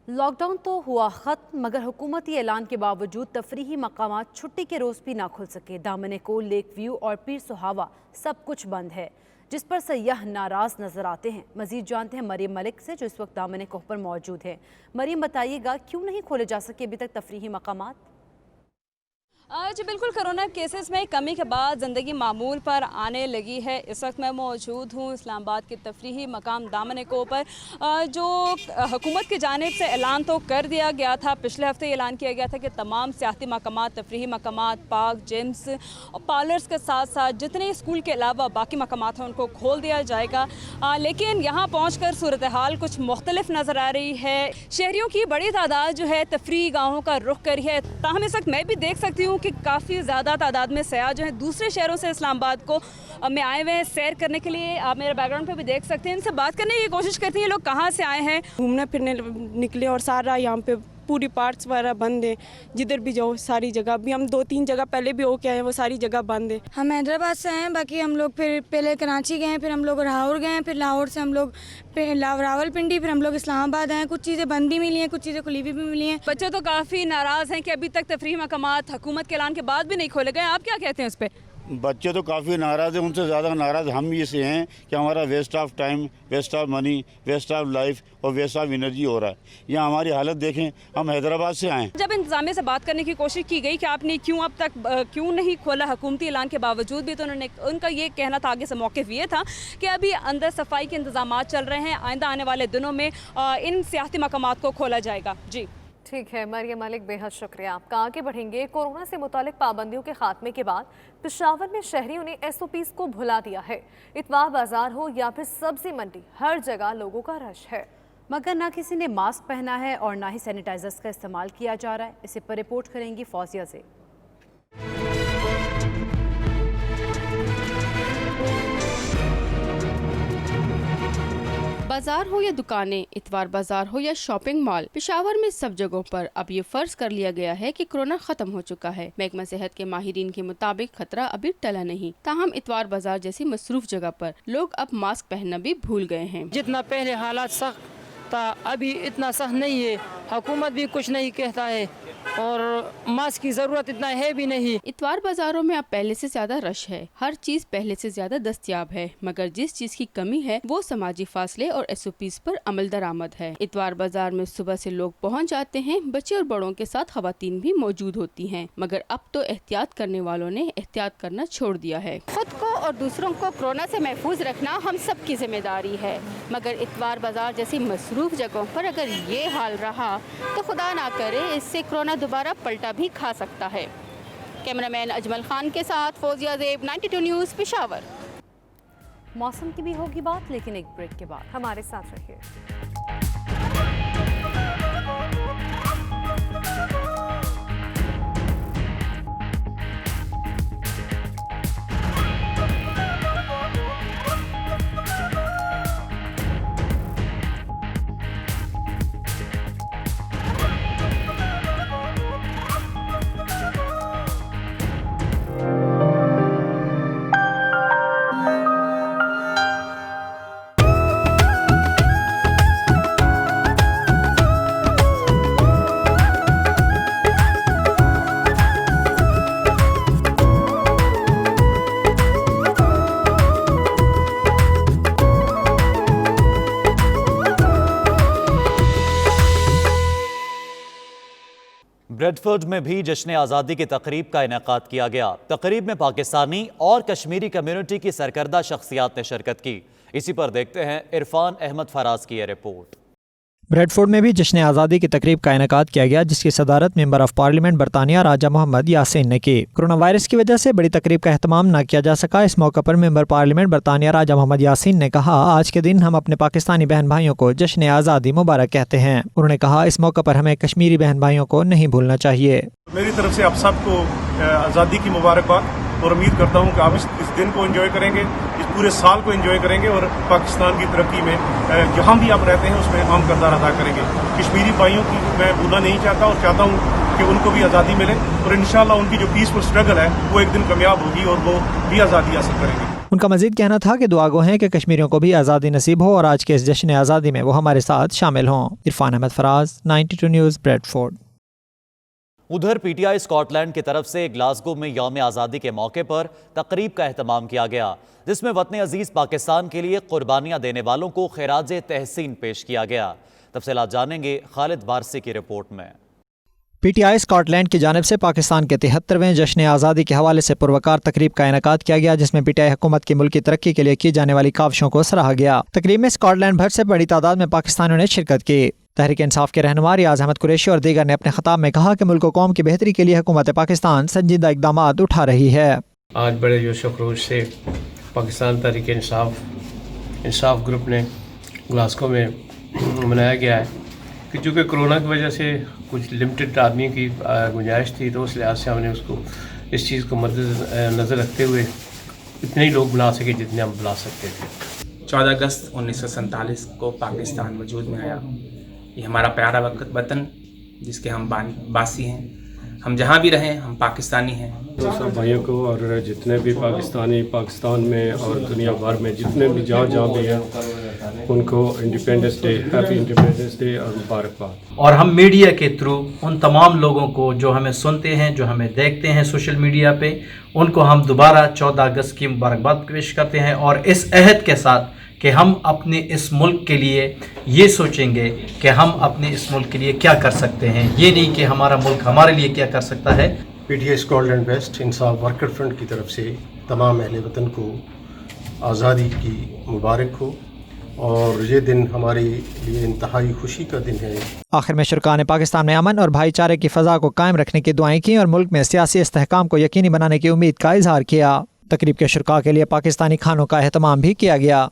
Speaker 1: लॉकडाउन तो हुआ ख़त्म, मगर हुकूमती ऐलान के बावजूद तफरीही मकामात छुट्टी के रोज़ भी ना खुल सके। दामन कोल, लेक व्यू और पीर सुहावा सब कुछ बंद है, जिस पर सयाह नाराज़ नज़र आते हैं। मज़ीद जानते हैं मरीम मलिक से, जो इस वक्त दामन कोह पर मौजूद है। मरीम, बताइएगा क्यों नहीं खोले जा सके अभी तक तफरीही मकामात?
Speaker 18: जी बिल्कुल, कोरोना केसेस में कमी के बाद ज़िंदगी मामूल पर आने लगी है। इस वक्त मैं मौजूद हूँ इस्लामाबाद के तफरीही मकाम दामन कोह पर, जो हुकूमत की जानिब से ऐलान तो कर दिया गया था। पिछले हफ्ते ऐलान किया गया था कि तमाम सियाहती मकामात, तफरीही मकामात, पार्क, जिम्स और पार्लर्स के साथ साथ जितने स्कूल के अलावा बाकी मकामात हैं उनको खोल दिया जाएगा। लेकिन यहाँ पहुँच कर सूरत हाल कुछ मुख्तलिफ नज़र आ रही है। शहरियों की बड़ी तादाद जो है तफरीही गाहों का रुख करी है। ताहम इस वक्त मैं भी देख सकती हूँ कि काफ़ी ज़्यादा तादाद में सयाह जो हैं दूसरे शहरों से इस्लामाबाद को में आए हुए हैं सैर करने के लिए। आप मेरे बैकग्राउंड पे भी देख सकते हैं। इनसे बात करने की कोशिश करती हैं लोग कहाँ से आए हैं।
Speaker 19: घूमने फिरने निकले और सारा यहाँ पे पूरी पार्ट्स वगैरह बंद हैं, जिधर भी जाओ सारी जगह। अभी हम 2-3 जगह पहले भी होके आए हैं, वो सारी जगह बंद है।
Speaker 20: हम हैदराबाद से हैं, बाकी हम लोग फिर पहले कराची गए, फिर हम लोग लाहौर गए, फिर लाहौर से हम लोग रावलपिंडी, फिर हम लोग इस्लामाबाद आए। कुछ चीज़ें बंद भी मिली हैं, कुछ चीज़ें खुली भी मिली हैं।
Speaker 18: बच्चे तो काफ़ी नाराज़ हैं कि अभी तक तफरीही मकामात हुकूमत के ऐलान के बाद भी नहीं खोले गए। आप क्या कहते हैं उस पर?
Speaker 21: बच्चे तो काफ़ी नाराज़ हैं, उनसे ज़्यादा नाराज़ हम इससे हैं कि हमारा waste of time, waste of money, waste of life और वेस्ट ऑफ एनर्जी हो रहा है। यहाँ हमारी हालत देखें, हम हैदराबाद से आए।
Speaker 18: जब इंतजामिया से बात करने की कोशिश की गई कि आपने क्यों अब तक क्यों नहीं खोला हुकूमती ऐलान के बावजूद भी, तो उनका ये कहना था, आगे से मौक़िफ़ ये था कि अभी अंदर सफाई के इंतजाम चल रहे हैं, आइंदा आने वाले दिनों में इन सियाहती मकामात को खोला जाएगा। जी
Speaker 3: ठीक है मरियम मलिक, बेहद शुक्रिया आपका। आगे बढ़ेंगे। कोरोना से मुतालिक पाबंदियों के खात्मे के बाद पेशावर में शहरियों ने SOPs को भुला दिया है। इतवार बाजार हो या फिर सब्जी मंडी, हर जगह लोगों का रश है,
Speaker 1: मगर ना किसी ने मास्क पहना है और ना ही सैनिटाइजर्स का इस्तेमाल किया जा रहा है। इसे पर रिपोर्ट करेंगी फौजिया से।
Speaker 22: बाजार हो या दुकानें, इतवार बाजार हो या शॉपिंग मॉल, पेशावर में सब जगहों पर अब ये फर्ज कर लिया गया है कि कोरोना खत्म हो चुका है। महकमा सेहत के माहिरीन के मुताबिक खतरा अभी टला नहीं। ताहम इतवार बाजार जैसी मसरूफ जगह पर लोग अब मास्क पहनना भी भूल गए हैं।
Speaker 23: जितना पहले हालात सख्त था, अभी इतना सख्त नहीं है। हुकूमत भी कुछ नहीं कहता है और मास्क की ज़रूरत इतना है भी नहीं।
Speaker 22: इतवार बाजारों में अब पहले से ज्यादा रश है, हर चीज पहले से ज्यादा दस्तयाब है, मगर जिस चीज की कमी है वो समाजी फासले और SOPs पर अमल दरामद है। इतवार बाजार में सुबह से लोग पहुंच जाते हैं, बच्चे और बड़ों के साथ खवातीन भी मौजूद होती हैं, मगर अब तो एहतियात करने वालों ने एहतियात करना छोड़ दिया है। खुद को और दूसरों को कोरोना से महफूज रखना हम सब की जिम्मेदारी है, मगर इतवार बाजार जैसी मसरूफ जगहों पर अगर ये हाल रहा तो खुदा ना करे इससे कोरोना दोबारा पलटा भी खा सकता है। कैमरामैन अजमल खान के साथ फौजिया ज़ेब, 92 न्यूज़, पेशावर।
Speaker 1: मौसम की भी होगी बात, लेकिन एक ब्रेक के बाद।
Speaker 3: हमारे साथ रहिए।
Speaker 2: ब्रेडफोर्ड में भी जश्न आज़ादी की तकरीब का इनेकाद किया गया। तकरीब में पाकिस्तानी और कश्मीरी कम्युनिटी की सरकर्दा शख्सियात ने शिरकत की। इसी पर देखते हैं इरफान अहमद फराज की यह रिपोर्ट।
Speaker 24: ब्रेडफोर्ड में भी जश्न आज़ादी की तकरीब का इनेकाद किया गया, जिसकी सदारत मेंबर ऑफ पार्लियामेंट बरतानिया राजा मोहम्मद यासीन ने की। कोरोना वायरस की वजह से बड़ी तकरीब का एहतमाम न किया जा सका। इस मौके पर मेंबर पार्लियामेंट बरतानिया राजा मोहम्मद यासीन ने कहा, आज के दिन हम अपने पाकिस्तानी बहन भाइयों को जश्न आज़ादी मुबारक कहते हैं। उन्होंने कहा, इस मौके पर हमें कश्मीरी बहन भाइयों को नहीं भूलना चाहिए।
Speaker 25: मेरी तरफ से आप सबको आज़ादी की मुबारकबाद, और उम्मीद करता हूँ कि आप इस दिन को एंजॉय करेंगे, इस पूरे साल को एंजॉय करेंगे और पाकिस्तान की तरक्की में जहाँ भी आप रहते हैं उसमें अहम किरदार अदा करेंगे। कश्मीरी भाइयों की मैं भूलना नहीं चाहता और चाहता हूँ कि उनको भी आज़ादी मिले और इंशाल्लाह उनकी जो पीसफुल स्ट्रगल है वो एक दिन कामयाब होगी और वो भी आज़ादी हासिल करेंगे।
Speaker 24: उनका मजीद कहना था कि दुआ गो हैं कि कश्मीरियों को भी आज़ादी नसीब हो और आज के इस जश्न आज़ादी में वो हमारे साथ शामिल हों। Irfan Ahmed Faraz, 92 news, Bradford.
Speaker 2: उधर PTI स्कॉटलैंड की तरफ से ग्लासगो में यौम आज़ादी के मौके पर तकरीब का एहतमाम किया गया, जिसमें वतन अजीज़ पाकिस्तान के लिए कुर्बानियाँ देने वालों को खिराज तहसीन पेश किया गया। तफसीलात जानेंगे खालिद वारसी की रिपोर्ट में।
Speaker 24: PTI स्कॉटलैंड की जानिब से पाकिस्तान के 73वें जश्न आज़ादी के हवाले से पुरवकार तकरीब का इनेकाद किया गया, जिसमें PTI हुकूमत की मुल्क की तरक्की के लिए की जाने वाली काविशों को सराहा गया। तकरीब में स्कॉटलैंड भर से बड़ी तादाद में पाकिस्तानियों ने शिरकत की। तहरीक इंसाफ के रहनुमा रियाज अहमद कुरैशी और दीगर ने अपने खिताब में कहा कि मुल्क व कौम की बेहतरी के लिए हुकूमत पाकिस्तान संजीदा इक़दाम उठा रही है।
Speaker 26: आज बड़े जोश व खरोश से पाकिस्तान तहरीक इंसाफ ग्रुप ने ग्लासगो में मनाया गया है कि चूँकि कोरोना की वजह से कुछ लिमिटेड आदमी की गुंजाइश थी, तो उस लिहाज से हमने उसको इस चीज़ को मद्देनज़र रखते हुए इतने ही लोग बुला सके जितने हम बुला सकते थे।
Speaker 27: 14 अगस्त 1947 को पाकिस्तान वजूद में आया। ये हमारा प्यारा वतन जिसके हम बासी हैं। हम जहाँ भी रहें हम पाकिस्तानी हैं।
Speaker 28: सब भाइयों को और जितने भी पाकिस्तानी पाकिस्तान में और दुनिया भर में जितने भी जहाँ भी हैं
Speaker 26: ان کو independence day, happy independence day اور مبارکباد۔
Speaker 5: اور ہم میڈیا کے تھرو ان تمام لوگوں کو جو ہمیں سنتے ہیں، جو ہمیں دیکھتے ہیں سوشل میڈیا پہ، ان کو ہم دوبارہ 14 اگست کی مبارکباد پیش کرتے ہیں، اور اس عہد کے ساتھ کہ ہم اپنے اس ملک کے لیے یہ سوچیں گے کہ ہم اپنے اس ملک کے لیے کیا کر سکتے ہیں، یہ نہیں کہ ہمارا ملک ہمارے لیے کیا کر سکتا ہے۔
Speaker 26: P T I Scot west Insaf worker front کی طرف سے تمام اہل وطن کو آزادی کی مبارک ہو، اور یہ دن ہمارے لیے انتہائی خوشی کا دن ہے۔
Speaker 24: آخر میں شرکاء نے پاکستان میں امن اور بھائی چارے کی فضا کو قائم رکھنے کی دعائیں کی اور ملک میں سیاسی استحکام کو یقینی بنانے کی امید کا اظہار کیا۔ تقریب کے شرکاء کے لیے پاکستانی کھانوں کا اہتمام بھی کیا گیا۔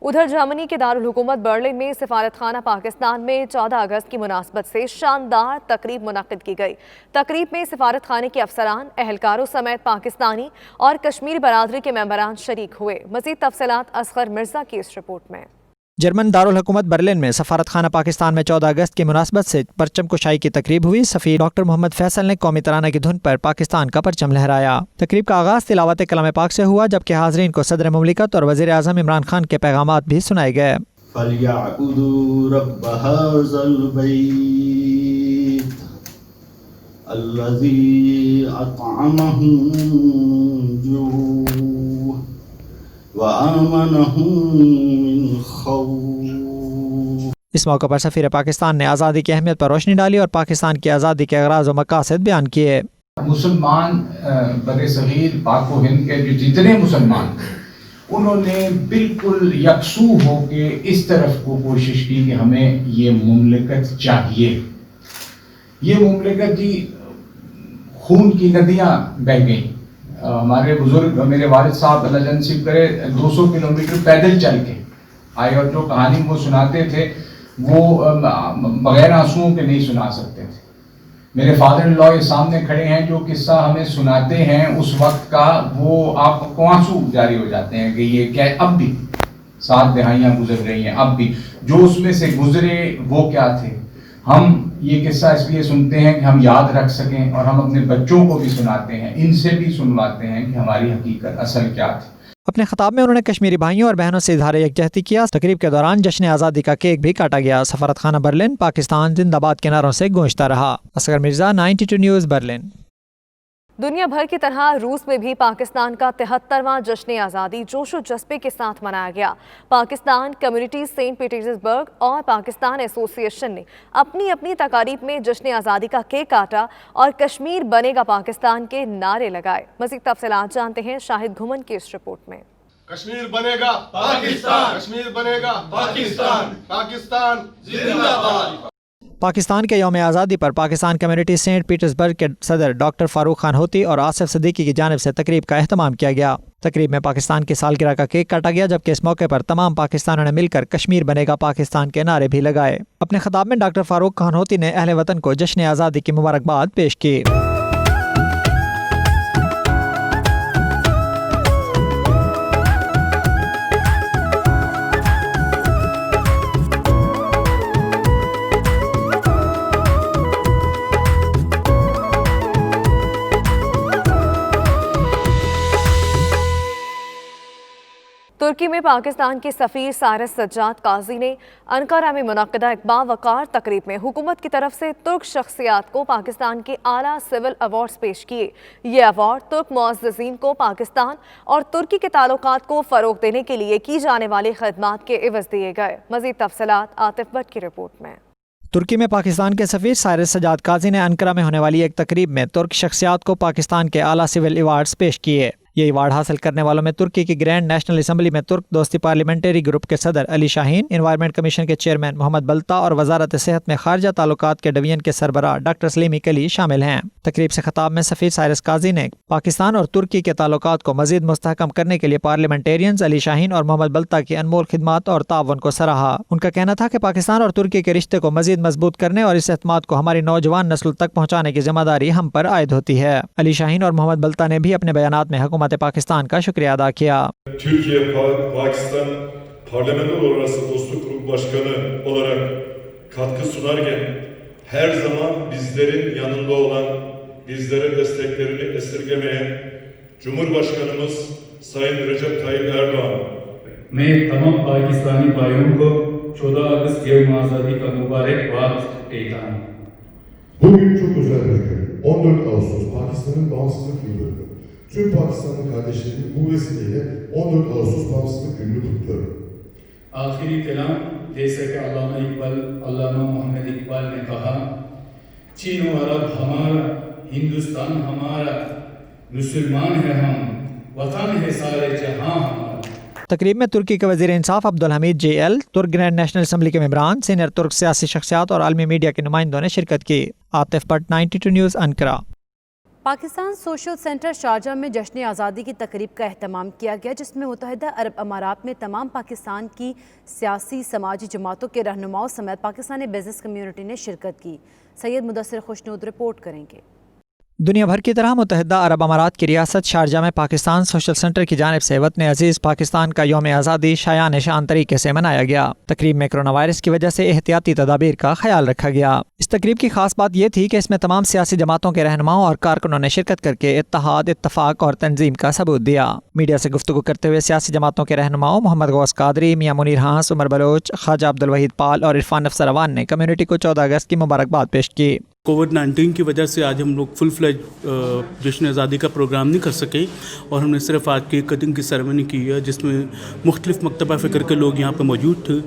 Speaker 3: ادھر جرمنی کے دارالحکومت برلن میں سفارت خانہ پاکستان میں 14 اگست کی مناسبت سے شاندار تقریب منعقد کی گئی۔ تقریب میں سفارت خانے کے افسران، اہلکاروں سمیت پاکستانی اور کشمیری برادری کے ممبران شریک ہوئے۔ مزید تفصیلات اصغر مرزا کی اس رپورٹ میں۔
Speaker 24: جرمن دارالحکومت برلن میں سفارت خانہ پاکستان میں 14 اگست کی مناسبت سے پرچم کشائی کی تقریب ہوئی۔ سفیر ڈاکٹر محمد فیصل نے قومی ترانہ کی دھن پر پاکستان کا پرچم لہرایا۔ تقریب کا آغاز تلاوت کلام پاک سے ہوا، جبکہ حاضرین کو صدر مملکت اور وزیر اعظم عمران خان کے پیغامات بھی سنائے گئے۔
Speaker 6: فَلْيَعْبُدُوا رَبَّ هَٰذَا الْبَيْتِ الَّذِي أَطْعَمَهُم مِّن جُوعٍ وَآمَنَهُم مِّن خوف۔
Speaker 24: اس موقع پر سفیر پاکستان نے آزادی کی اہمیت پر روشنی ڈالی اور پاکستان کی آزادی کے اغراض و مقاصد بیان کیے۔
Speaker 7: مسلمان بر صغیر پاک و ہند کے جو جتنے مسلمان انہوں نے بالکل یکسو ہو کے اس طرف کو کوشش کی کہ ہمیں یہ مملکت چاہیے۔ یہ مملکت جی خون کی ندیاں بہہ گئیں۔ ہمارے بزرگ، میرے والد صاحب اللہ جان نصیب کرے، 200 کلومیٹر پیدل چل کے آئے، اور جو کہانی وہ سناتے تھے وہ بغیر آنسوؤں کے نہیں سنا سکتے تھے۔ میرے فادر ان لا یہ سامنے کھڑے ہیں، جو قصہ ہمیں سناتے ہیں اس وقت کا، وہ آپ کو آنسو جاری ہو جاتے ہیں کہ یہ کیا، اب بھی 7 دہائیاں گزر رہی ہیں، اب بھی جو اس میں سے گزرے وہ کیا تھے۔ ہم یہ قصہ اس لیے سنتے ہیں کہ ہم یاد رکھ سکیں، اور ہم اپنے بچوں کو بھی سناتے ہیں، ان سے بھی سنواتے ہیں کہ ہماری حقیقت اصل کیا تھی۔
Speaker 24: اپنے خطاب میں انہوں نے کشمیری بھائیوں اور بہنوں سے اظہار یکجہتی کیا۔ تقریب کے دوران جشن آزادی کا کیک بھی کاٹا گیا۔ سفارت خانہ برلن پاکستان زندہ باد کے نعروں سے گونجتا رہا۔ Asghar Mirza, 92 news, Berlin.
Speaker 3: دنیا بھر کی طرح روس میں بھی پاکستان کا 73واں جشن آزادی جوش و جذبے کے ساتھ منایا گیا۔ پاکستان کمیونٹی سینٹ پیٹرز برگ اور پاکستان ایسوسی ایشن نے اپنی اپنی تقاریب میں جشن آزادی کا کیک کاٹا اور کشمیر بنے گا پاکستان کے نعرے لگائے۔ مزید تفصیلات جانتے ہیں شاہد گھمن کی اس رپورٹ میں۔
Speaker 8: کشمیر بنے گا پاکستان، کشمیر بنے گا پاکستان، پاکستان زندہ باد۔
Speaker 24: پاکستان کے یوم آزادی پر پاکستان کمیونٹی سینٹ پیٹرز برگ کے صدر ڈاکٹر فاروق خان ہوتی اور آصف صدیقی کی جانب سے تقریب کا اہتمام کیا گیا۔ تقریب میں پاکستان کی سالگرہ کا کیک کاٹا گیا، جبکہ اس موقع پر تمام پاکستانیوں نے مل کر کشمیر بنے گا پاکستان کے نعرے بھی لگائے۔ اپنے خطاب میں ڈاکٹر فاروق خان ہوتی نے اہل وطن کو جشن آزادی کی مبارکباد پیش کی۔
Speaker 3: ترکی میں پاکستان کے سفیر سائرس سجاد قاضی نے انقرہ میں منعقدہ ایک باوقار تقریب میں حکومت کی طرف سے ترک شخصیات کو پاکستان کے اعلیٰ سول ایوارڈز پیش کیے۔ یہ ایوارڈ ترک معززین کو پاکستان اور ترکی کے تعلقات کو فروغ دینے کے لیے کی جانے والی خدمات کے عوض دیے گئے۔ مزید تفصیلات عاطف بٹ کی رپورٹ میں۔
Speaker 24: ترکی میں پاکستان کے سفیر سائرس سجاد قاضی نے انقرہ میں ہونے والی ایک تقریب میں ترک شخصیات کو پاکستان کے اعلیٰ سول ایوارڈز پیش کیے۔ یہ ایوارڈ حاصل کرنے والوں میں ترکی کی گرینڈ نیشنل اسمبلی میں ترک دوستی پارلیمنٹری گروپ کے صدر علی شاہین، انوائرمنٹ کمیشن کے چیئرمین محمد بلتا اور وزارت صحت میں خارجہ تعلقات کے ڈویژن کے سربراہ ڈاکٹر سلیمی کلی شامل ہیں۔ تقریب سے خطاب میں سفیر سائرس قاضی نے پاکستان اور ترکی کے تعلقات کو مزید مستحکم کرنے کے لیے پارلیمنٹیرینز علی شاہین اور محمد بلتا کی انمول خدمات اور تعاون کو سراہا۔ ان کا کہنا تھا کہ پاکستان اور ترکی کے رشتے کو مزید مضبوط کرنے اور اس اعتماد کو ہماری نوجوان نسل تک پہنچانے کی ذمہ داری ہم پر عائد ہوتی ہے۔ علی شاہین اور محمد بلتا نے بھی اپنے بیانات میں حکومت پاکستان کا شکریہ ادا کیا۔
Speaker 9: Türkiye Pakistan Parlamentolar Arası Dostluk Grubu Başkanı olarak katkı sunarken her zaman bizlerin yanında olan, bizlere desteklerini esirgemeyen Cumhurbaşkanımız Sayın Recep Tayyip Erdoğan
Speaker 4: मैं तमाम पाकिस्तानी भाइयों को 14 Ağustos yevmi azadi का मुबारकबाद देता हूँ.
Speaker 10: Bugün çok özel bir gün. 14 Ağustos Pakistan'ın bağımsızlık yılı. Tüm Pakistanlı kardeşlerim bu vesileyle 14 Ağustos bağımsızlık gününü kutluyorum.
Speaker 4: आखिरी कलाम जैसे कि अल्लामा मोहम्मद इकबाल ने कहा, चीन और अरब हमारा, हिंदुस्तान हमारा, मुसलमान है हम, वतन है सारे जहां हमारा.
Speaker 24: तकरीब में तुर्की के वज़ीर इंसाफ अब्दुल हमीद JL, तुर्क ग्रैंड नेशनल असम्बली के मेंबरान, सीनियर तुर्क सियासी शख्सियात और आलमी मीडिया के नुमाइंदों ने शिरकत की. Atif Bhatt, 92 News, Ankara.
Speaker 1: Pakistan Social Centre Sharjah में जश्न आज़ादी की तकरीब का एहतमाम किया गया, जिसमें मुत्तहिदा अरब अमारात में तमाम पाकिस्तान की सियासी समाजी जमातों के रहनुमाओं समेत पाकिस्तानी बिजनेस कम्यूनिटी ने शिरकत की. सैयद मुदस्सिर खुशनूद रिपोर्ट करेंगे.
Speaker 24: दुनिया भर की तरह मुत्तहिदा अरब अमारात की रियासत शारजा में पाकिस्तान सोशल सेंटर की जानिब से वतन अजीज़ पाकिस्तान का यौम आज़ादी शायान शान तरीके से मनाया गया. तकरीब में कोरोना वायरस की वजह से एहतियाती तदाबीर का ख्याल रखा गया. इस तकरीब की खास बात यह थी कि इसमें तमाम सियासी जमातों के रहनुमाओं और कारकुनों ने शिरकत करके इत्तेहाद, इत्तफाक और तंजीम का सबूत दिया. मीडिया से गुफ्तगू करते हुए सियासी जमातों के रहनुमाओं मोहम्मद गौस कादरी, मियां मुनीर हांस, उमर बलोच, ख्वाजा अब्दुल वहीद पाल और इरफान अफसर अवान ने कम्युनिटी को 14 अगस्त की मुबारकबाद पेश की.
Speaker 11: कोविड-19 की वजह से आज हम लोग फुल फ्लेज जश्न आज़ादी का प्रोग्राम नहीं कर सके और हमने सिर्फ आज केक कटिंग की सेरेमनी की है, जिसमें मुख्तलिफ़ मकतबा फ़िक्र के लोग यहाँ पे मौजूद थे.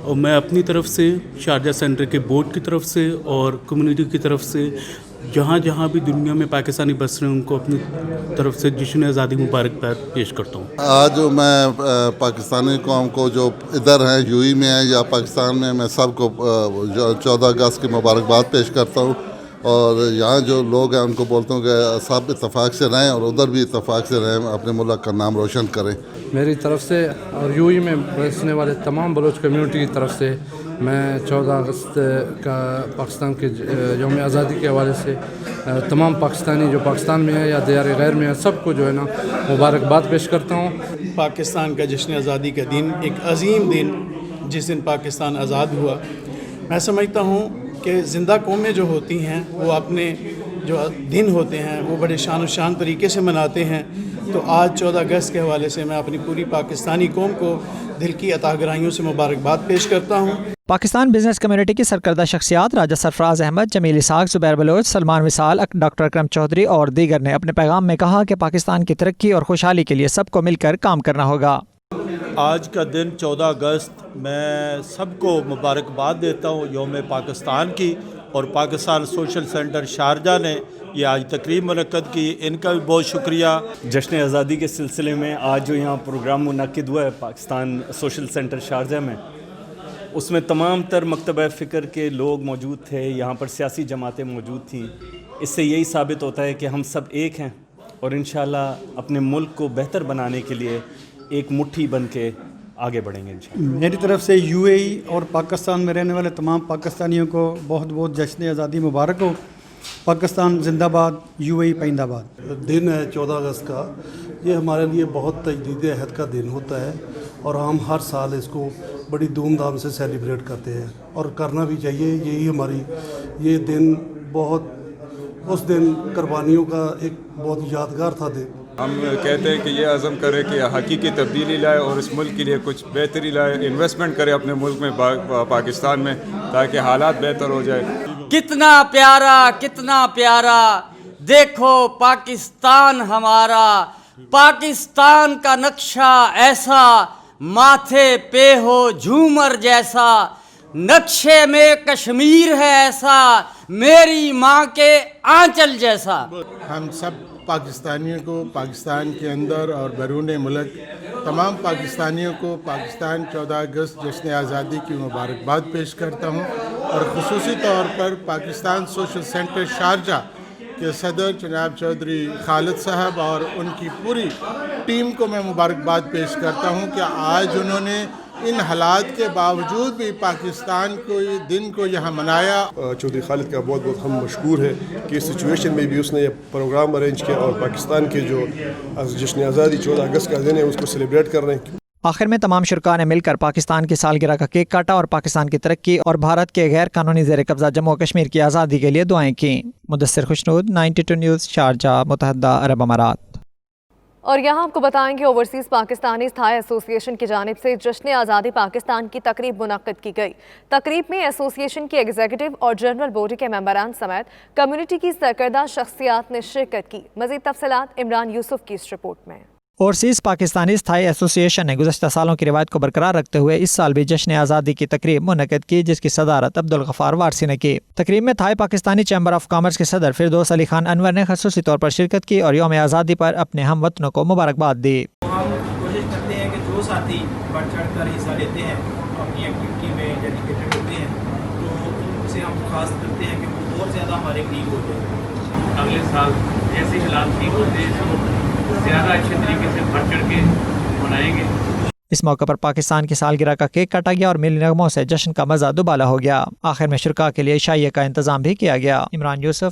Speaker 11: और मैं अपनी तरफ से, शारजा सेंटर के बोर्ड की तरफ से और कम्युनिटी की तरफ से जहाँ जहाँ भी दुनिया में पाकिस्तानी बस रहे हैं उनको अपनी तरफ से जश्न आज़ादी मुबारकबाद पेश करता हूँ.
Speaker 12: आज मैं पाकिस्तानी कौम को जो इधर हैं, यूएई में है या पाकिस्तान में, मैं सबको 14 अगस्त की मुबारकबाद पेश करता हूँ. और यहाँ जो लोग हैं उनको बोलता हूँ कि सब इत्तेफाक से रहें और उधर भी इत्तेफाक से रहें, अपने मुल्क का नाम रोशन करें.
Speaker 13: मेरी तरफ से और यूएई में बसने वाले तमाम बलोच कम्यूनिटी की तरफ से मैं 14 अगस्त का पाकिस्तान के यौम आज़ादी के हवाले से तमाम पाकिस्तानी जो पाकिस्तान में है या दियार गैर में है, सबको जो है ना मुबारकबाद पेश करता हूँ.
Speaker 11: पाकिस्तान का जश्न आज़ादी का दिन एक अजीम दिन, जिस दिन पाकिस्तान आज़ाद हुआ. मैं समझता हूँ कि ज़िंदा कौमें जो होती हैं वो अपने जो दिन होते हैं वो बड़े शान शान तरीके से मनाते हैं. तो आज 14 अगस्त के हवाले से मैं अपनी पूरी पाकिस्तानी कौम को दिल की अता गहराइयों से मुबारकबाद पेश करता हूँ.
Speaker 24: पाकिस्तान बिजनेस कम्युनिटी की सरकर्दा शख्सियात राजा सरफराज अहमद, जमील इसाक, जुबैर बलोच, सलमान विसाल, डॉक्टर अकरम चौधरी और दीगर ने अपने पैगाम में कहा कि पाकिस्तान की तरक्की और खुशहाली के लिए सबको मिलकर काम करना होगा.
Speaker 14: आज का दिन 14 अगस्त मैं सबको मुबारकबाद देता हूँ यौम पाकिस्तान की. और पाकिस्तान सोशल सेंटर शारजा ने ये आज तकरीब मुनक्कद की, इनका भी बहुत शुक्रिया.
Speaker 15: जश्न आज़ादी के सिलसिले में आज जो यहाँ प्रोग्राम मुनक्किद हुआ है पाकिस्तान सोशल सेंटर शारजा में, उसमें तमाम तर मकतबा फ़िक्र के लोग मौजूद थे. यहाँ पर सियासी जमातें मौजूद थीं. इससे यही साबित होता है कि हम सब एक हैं और इंशाअल्लाह अपने मुल्क को बेहतर बनाने के लिए एक मुट्ठी बन के आगे बढ़ेंगे.
Speaker 28: मेरी तरफ से यूएई और पाकिस्तान में रहने वाले तमाम पाकिस्तानियों को बहुत बहुत जश्न आज़ादी मुबारक हो. पाकिस्तान जिंदाबाद, यूएई पैंदाबाद.
Speaker 29: दिन है 14 अगस्त का, ये हमारे लिए बहुत तजदीद अहद का दिन होता है और हम हर साल इसको बड़ी धूमधाम से सेलिब्रेट करते हैं और करना भी चाहिए. यही हमारी ये दिन बहुत, उस दिन कुर्बानियों का एक बहुत यादगार था दिन.
Speaker 30: हम कहते हैं कि ये अज़म करें कि हकीकी तब्दीली लाए और इस मुल्क के लिए कुछ बेहतरी लाए, इन्वेस्टमेंट करें अपने मुल्क में, पाकिस्तान में, ताकि हालात बेहतर हो जाए.
Speaker 31: कितना प्यारा देखो पाकिस्तान हमारा, पाकिस्तान का नक्शा ऐसा, माथे पे हो झूमर जैसा, नक्शे में कश्मीर है ऐसा, मेरी माँ के आंचल जैसा.
Speaker 32: हम सब पाकिस्तानियों को पाकिस्तान के अंदर और बैरून मुल्क तमाम पाकिस्तानियों को पाकिस्तान 14 अगस्त जश्न आज़ादी की मुबारकबाद पेश करता हूँ. और ख़ुसूसी तौर पर पाकिस्तान सोशल सेंटर शारजा के सदर जनाब चौधरी खालिद साहब और उनकी पूरी टीम को मैं मुबारकबाद पेश करता हूँ कि आज उन्होंने इन हालात के बावजूद भी पाकिस्तान को ये दिन को यहाँ मनाया.
Speaker 29: चौधरी खालिद का बहुत बहुत हम मशकूर है कि इस सिचुएशन में भी उसने ये प्रोग्राम अरेंज किया और पाकिस्तान के जो जश्न आज़ादी 14 अगस्त का दिन है उसको सेलिब्रेट कर रहे हैं.
Speaker 24: आखिर में तमाम शुरका ने मिलकर पाकिस्तान की सालगिरह का केक काटा और पाकिस्तान की तरक्की और भारत के गैर कानूनी ज़ेर कब्जा जम्मू कश्मीर की आज़ादी के लिए दुआएं की. मुदस्सिर खुशनूद, 92 न्यूज़, शारजा, मुत्तहिदा अरब अमारात.
Speaker 3: اور یہاں آپ کو بتائیں کہ اوورسیز پاکستانی تھائی ایسوسی ایشن کی جانب سے جشن آزادی پاکستان کی تقریب منعقد کی گئی۔ تقریب میں ایسوسی ایشن کی ایگزیکٹو اور جنرل باڈی کے ممبران سمیت کمیونٹی کی سرکردہ شخصیات نے شرکت کی۔ مزید تفصیلات عمران یوسف کی اس رپورٹ میں۔
Speaker 24: اوورسیز پاکستانی تھائی ایسوسی ایشن نے گزشتہ سالوں کی روایت کو برقرار رکھتے ہوئے اس سال بھی جشن آزادی کی تقریب منعقد کی، جس کی صدارت عبدالغفار وارسی نے کی۔ تقریب میں Thai Pakistani chamber of commerce کے صدر فردوس علی خان انور نے خصوصی طور پر شرکت کی اور یوم آزادی پر اپنے ہم وطنوں کو مبارکباد دی۔
Speaker 2: ہم کوشش کرتے ہیں کہ جو ساتھی بڑھ چڑھ کر حصہ لیتے ہیں، اپنی ایکٹیویٹی میں ڈیڈیکیٹڈ ہوتے ہیں، تو ان سے ہم درخواست کرتے ہیں کہ وہ اور زیادہ ہمارے قریب ہوتے ہیں۔ اگلے سال ایسے حالات ٹھیک ہوتے ہیں تو زیادہ اچھے طریقے سے بڑھ چڑھ کے منائیں گے۔
Speaker 24: اس موقع پر پاکستان کی سالگرہ کا کیک کاٹا گیا اور ملی نغموں سے جشن کا مزہ دوبالا ہو گیا۔ آخر میں شرکاء کے لیے عشائیے کا انتظام بھی کیا گیا۔ عمران یوسف،